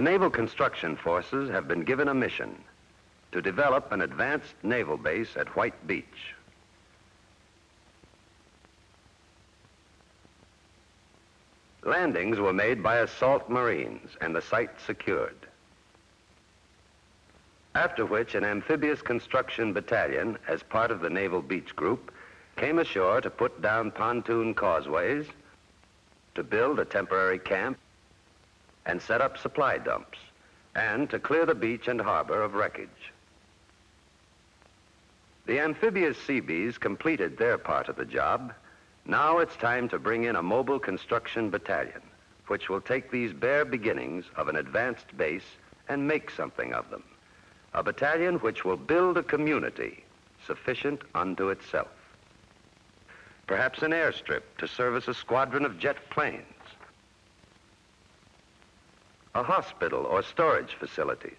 The Naval Construction Forces have been given a mission to develop an advanced naval base at White Beach. Landings were made by assault Marines and the site secured. After which an amphibious construction battalion, as part of the Naval Beach Group, came ashore to put down pontoon causeways, to build a temporary camp, and set up supply dumps, and to clear the beach and harbor of wreckage. The amphibious Seabees completed their part of the job. Now it's time to bring in a mobile construction battalion, which will take these bare beginnings of an advanced base and make something of them. A battalion which will build a community sufficient unto itself. Perhaps an airstrip to service a squadron of jet planes. A hospital or storage facilities,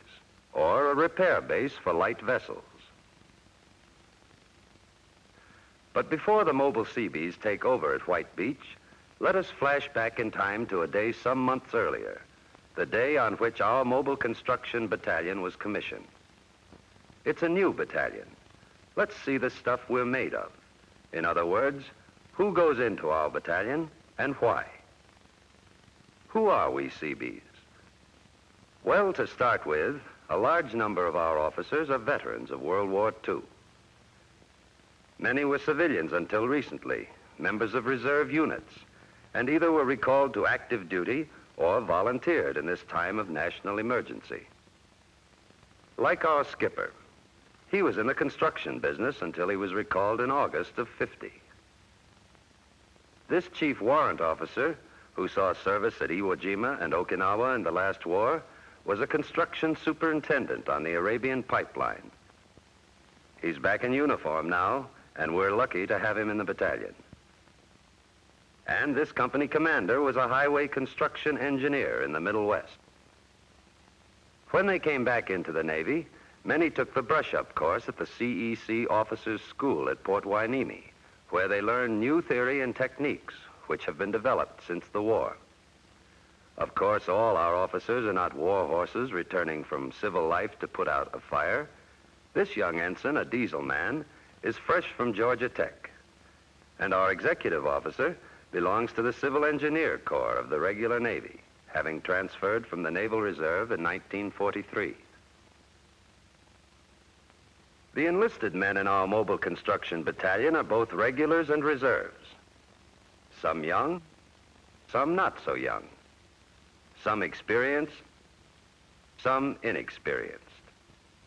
or a repair base for light vessels. But before the mobile Seabees take over at White Beach, let us flash back in time to a day some months earlier, the day on which our Mobile Construction Battalion was commissioned. It's a new battalion. Let's see the stuff we're made of. In other words, who goes into our battalion and why? Who are we Seabees? Well, to start with, a large number of our officers are veterans of World War II. Many were civilians until recently, members of reserve units, and either were recalled to active duty or volunteered in this time of national emergency. Like our skipper, he was in the construction business until he was recalled in August of '50. This chief warrant officer, who saw service at Iwo Jima and Okinawa in the last war, was a construction superintendent on the Arabian pipeline. He's back in uniform now, and we're lucky to have him in the battalion. And this company commander was a highway construction engineer in the Middle West. When they came back into the Navy, many took the brush-up course at the CEC Officers School at Port Hueneme, where they learned new theory and techniques which have been developed since the war. Of course, all our officers are not war horses returning from civil life to put out a fire. This young ensign, a diesel man, is fresh from Georgia Tech. And our executive officer belongs to the Civil Engineer Corps of the regular Navy, having transferred from the Naval Reserve in 1943. The enlisted men in our Mobile Construction Battalion are both regulars and reserves. Some young, some not so young. Some experienced, some inexperienced.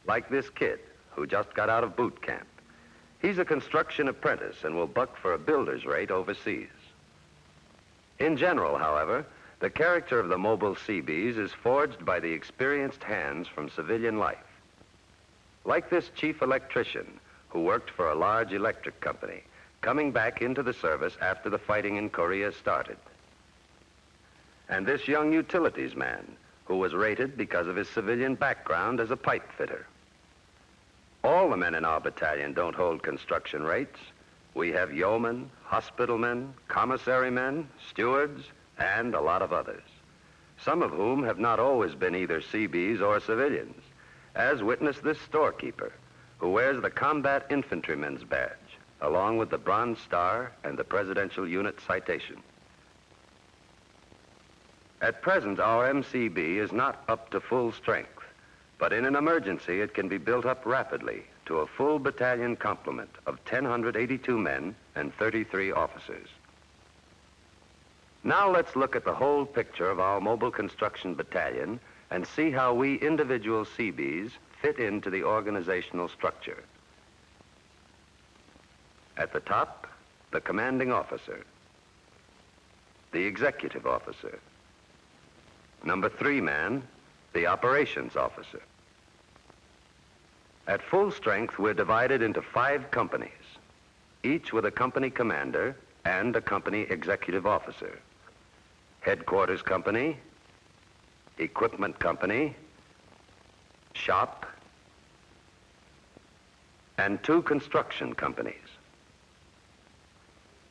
Like this kid who just got out of boot camp. He's a construction apprentice and will buck for a builder's rate overseas. In general, however, the character of the mobile Seabees is forged by the experienced hands from civilian life. Like this chief electrician who worked for a large electric company, coming back into the service after the fighting in Korea started. And this young utilities man who was rated because of his civilian background as a pipe fitter. All the men in our battalion don't hold construction rates. We have yeomen, hospitalmen, commissary men, stewards, and a lot of others, some of whom have not always been either Seabees or civilians, as witness this storekeeper, who wears the combat infantryman's badge, along with the Bronze Star and the Presidential Unit Citation. At present, our MCB is not up to full strength, but in an emergency, it can be built up rapidly to a full battalion complement of 1,082 men and 33 officers. Now let's look at the whole picture of our Mobile Construction Battalion and see how we individual Seabees fit into the organizational structure. At the top, the commanding officer, the executive officer. Number 3 man, the operations officer. At full strength, we're divided into 5 companies, each with a company commander and a company executive officer. Headquarters company, equipment company, shop, and 2 construction companies.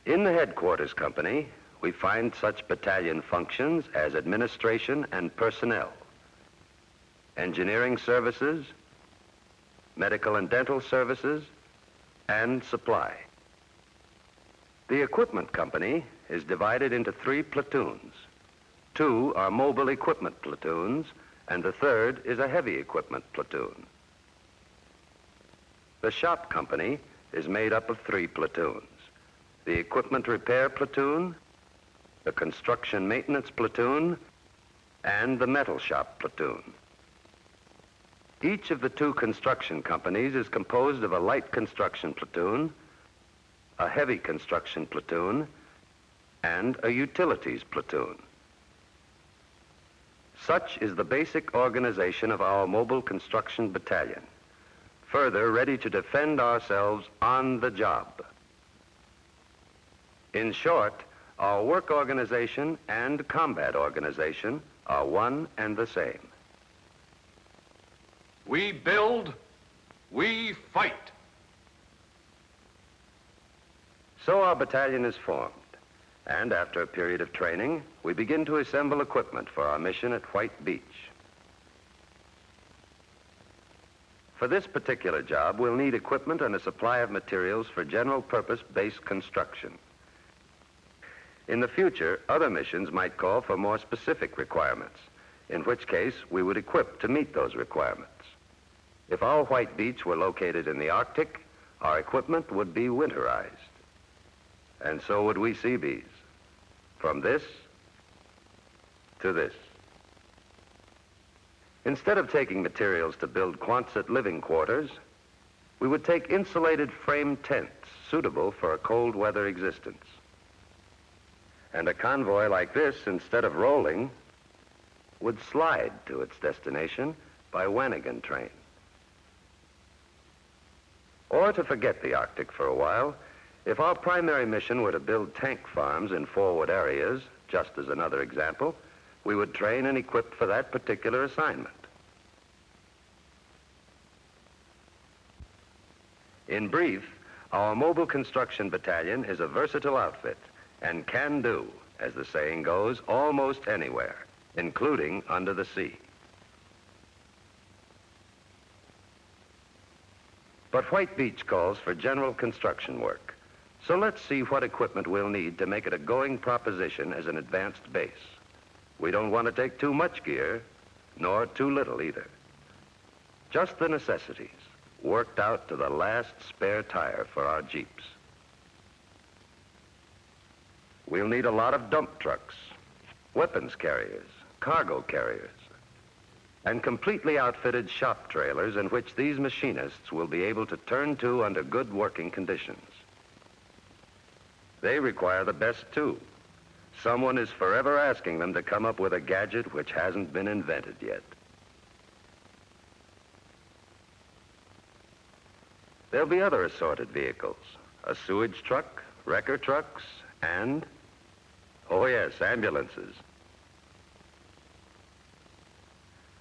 In the headquarters company, we find such battalion functions as administration and personnel, engineering services, medical and dental services, and supply. The equipment company is divided into 3 platoons. 2 are mobile equipment platoons, and the 3rd is a heavy equipment platoon. The shop company is made up of 3 platoons: the equipment repair platoon, the construction maintenance platoon, and the metal shop platoon. Each of the 2 construction companies is composed of a light construction platoon, a heavy construction platoon, and a utilities platoon. Such is the basic organization of our Mobile Construction Battalion, further ready to defend ourselves on the job. In short, our work organization and combat organization are one and the same. We build, we fight. So our battalion is formed, and after a period of training, we begin to assemble equipment for our mission at White Beach. For this particular job, we'll need equipment and a supply of materials for general purpose base construction. In the future, other missions might call for more specific requirements, in which case we would equip to meet those requirements. If our White Beach were located in the Arctic, our equipment would be winterized. And so would we Seabees, from this to this. Instead of taking materials to build Quonset living quarters, we would take insulated frame tents suitable for a cold weather existence. And a convoy like this, instead of rolling, would slide to its destination by Wanigan train. Or to forget the Arctic for a while, if our primary mission were to build tank farms in forward areas, just as another example, we would train and equip for that particular assignment. In brief, our Mobile Construction Battalion is a versatile outfit and can do, as the saying goes, almost anywhere, including under the sea. But White Beach calls for general construction work. So let's see what equipment we'll need to make it a going proposition as an advanced base. We don't want to take too much gear, nor too little either. Just the necessities, worked out to the last spare tire for our Jeeps. We'll need a lot of dump trucks, weapons carriers, cargo carriers, and completely outfitted shop trailers in which these machinists will be able to turn to under good working conditions. They require the best, too. Someone is forever asking them to come up with a gadget which hasn't been invented yet. There'll be other assorted vehicles, a sewage truck, wrecker trucks, and, oh yes, ambulances.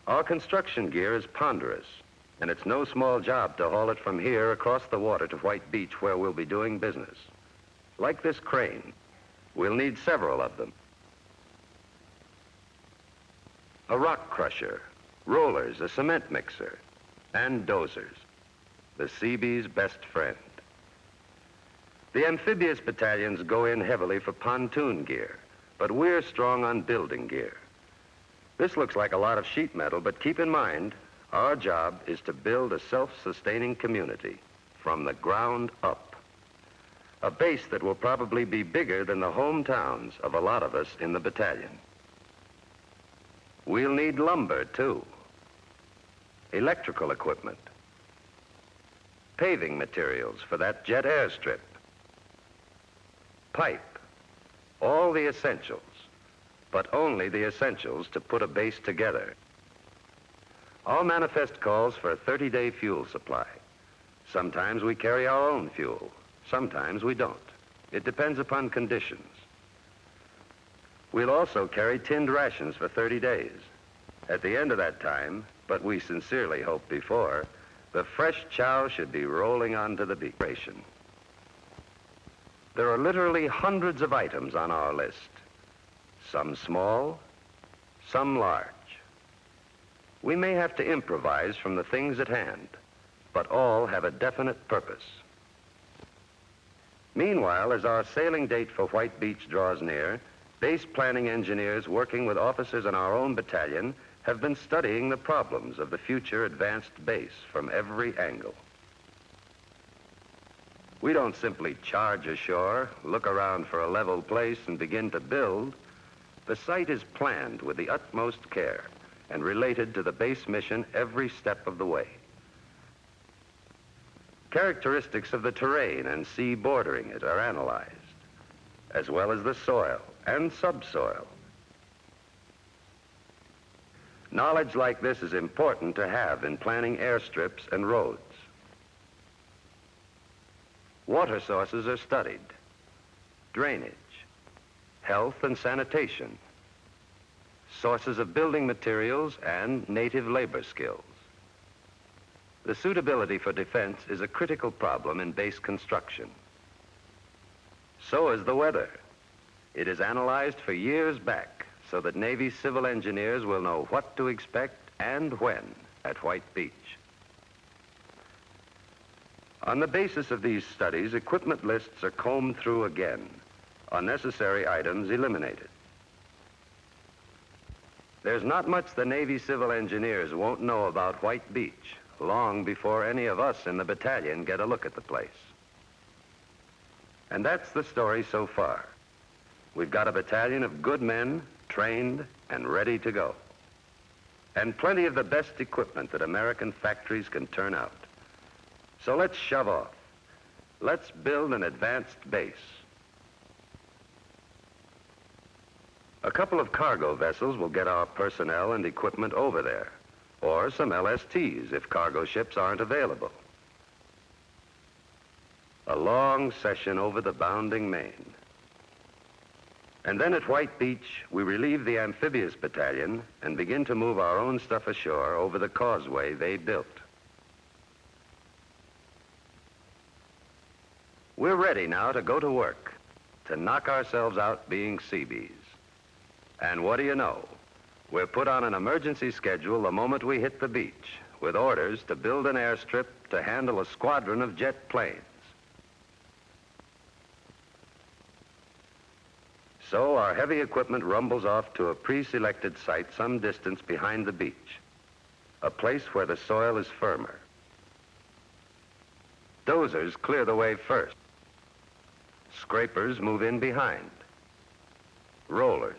Our construction gear is ponderous, and it's no small job to haul it from here across the water to White Beach, where we'll be doing business. Like this crane, we'll need several of them. A rock crusher, rollers, a cement mixer, and dozers, the Seabees' best friend. The amphibious battalions go in heavily for pontoon gear, but we're strong on building gear. This looks like a lot of sheet metal, but keep in mind, our job is to build a self-sustaining community from the ground up. A base that will probably be bigger than the hometowns of a lot of us in the battalion. We'll need lumber, too. Electrical equipment. Paving materials for that jet airstrip. Pipe. All the essentials, but only the essentials to put a base together. Our manifest calls for a 30-day fuel supply. Sometimes we carry our own fuel. Sometimes we don't. It depends upon conditions. We'll also carry tinned rations for 30 days. At the end of that time, but we sincerely hope before, the fresh chow should be rolling onto the beach. There are literally hundreds of items on our list. Some small, some large. We may have to improvise from the things at hand, but all have a definite purpose. Meanwhile, as our sailing date for White Beach draws near, base planning engineers working with officers in our own battalion have been studying the problems of the future advanced base from every angle. We don't simply charge ashore, look around for a level place, and begin to build. The site is planned with the utmost care and related to the base mission every step of the way. Characteristics of the terrain and sea bordering it are analyzed, as well as the soil and subsoil. Knowledge like this is important to have in planning airstrips and roads. Water sources are studied, drainage, health and sanitation, sources of building materials, and native labor skills. The suitability for defense is a critical problem in base construction. So is the weather. It is analyzed for years back so that Navy civil engineers will know what to expect and when at White Beach. On the basis of these studies, equipment lists are combed through again, unnecessary items eliminated. There's not much the Navy civil engineers won't know about White Beach long before any of us in the battalion get a look at the place. And that's the story so far. We've got a battalion of good men, trained and ready to go. And plenty of the best equipment that American factories can turn out. So let's shove off. Let's build an advanced base. A couple of cargo vessels will get our personnel and equipment over there, or some LSTs if cargo ships aren't available. A long session over the bounding main. And then at White Beach, we relieve the amphibious battalion and begin to move our own stuff ashore over the causeway they built. We're ready now to go to work, to knock ourselves out being Seabees. And what do you know? We're put on an emergency schedule the moment we hit the beach, with orders to build an airstrip to handle a squadron of jet planes. So our heavy equipment rumbles off to a pre-selected site some distance behind the beach, a place where the soil is firmer. Dozers clear the way first. Scrapers move in behind. Rollers.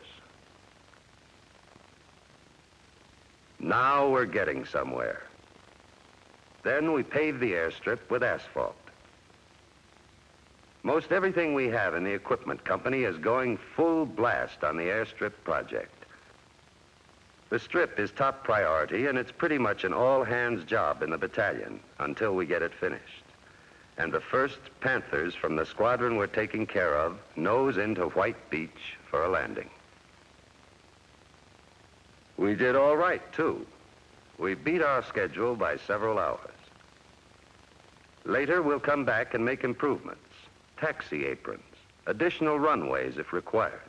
Now we're getting somewhere. Then we pave the airstrip with asphalt. Most everything we have in the equipment company is going full blast on the airstrip project. The strip is top priority, and it's pretty much an all-hands job in the battalion until we get it finished. And the first Panthers from the squadron we're taking care of nose into White Beach for a landing. We did all right, too. We beat our schedule by several hours. Later, we'll come back and make improvements. Taxi aprons, additional runways if required,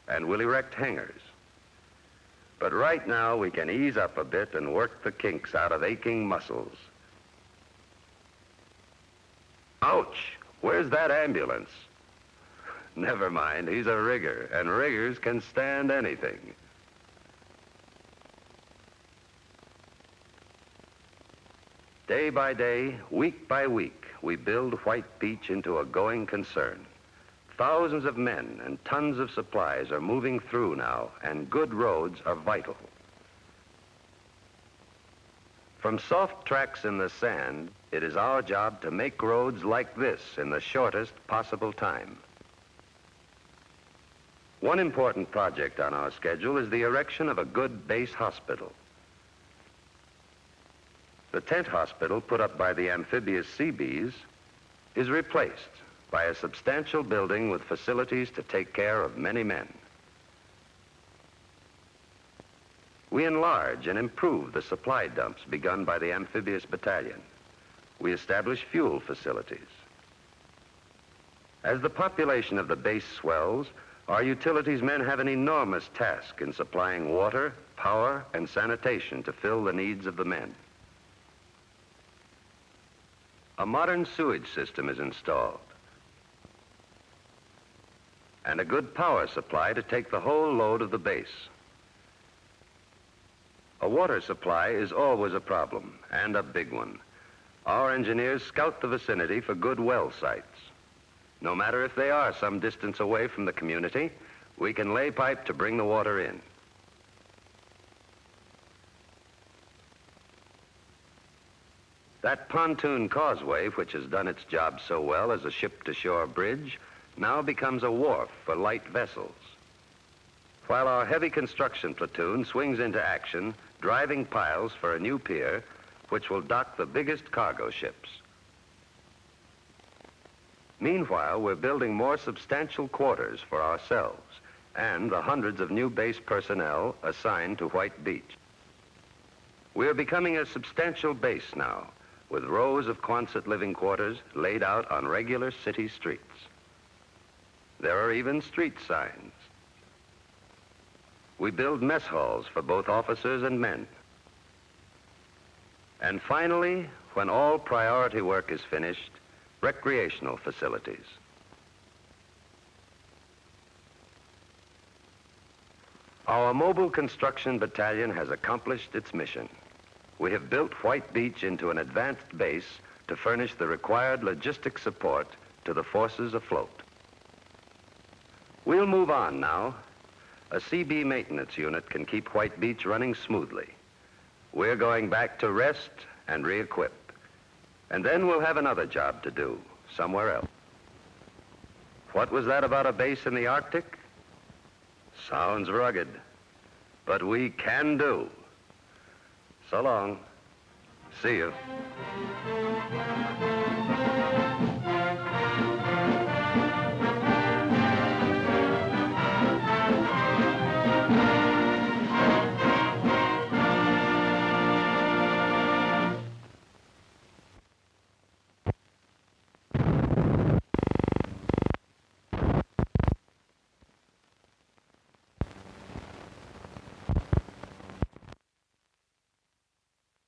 and we'll erect hangars. But right now, we can ease up a bit and work the kinks out of aching muscles. Ouch! Where's that ambulance? Never mind, he's a rigger, and riggers can stand anything. Day by day, week by week, we build White Beach into a going concern. Thousands of men and tons of supplies are moving through now, and good roads are vital. From soft tracks in the sand, it is our job to make roads like this in the shortest possible time. One important project on our schedule is the erection of a good base hospital. The tent hospital put up by the amphibious Seabees is replaced by a substantial building with facilities to take care of many men. We enlarge and improve the supply dumps begun by the amphibious battalion. We establish fuel facilities. As the population of the base swells, our utilities men have an enormous task in supplying water, power, and sanitation to fill the needs of the men. A modern sewage system is installed, and a good power supply to take the whole load of the base. A water supply is always a problem, and a big one. Our engineers scout the vicinity for good well sites. No matter if they are some distance away from the community, we can lay pipe to bring the water in. That pontoon causeway, which has done its job so well as a ship-to-shore bridge, now becomes a wharf for light vessels. While our heavy construction platoon swings into action, driving piles for a new pier, which will dock the biggest cargo ships. Meanwhile, we're building more substantial quarters for ourselves and the hundreds of new base personnel assigned to White Beach. We're becoming a substantial base now, with rows of Quonset living quarters laid out on regular city streets. There are even street signs. We build mess halls for both officers and men. And finally, when all priority work is finished, recreational facilities. Our Mobile Construction Battalion has accomplished its mission. We have built White Beach into an advanced base to furnish the required logistic support to the forces afloat. We'll move on now. A CB maintenance unit can keep White Beach running smoothly. We're going back to rest and re-equip. And then we'll have another job to do, somewhere else. What was that about a base in the Arctic? Sounds rugged, but we can do. So long. See you.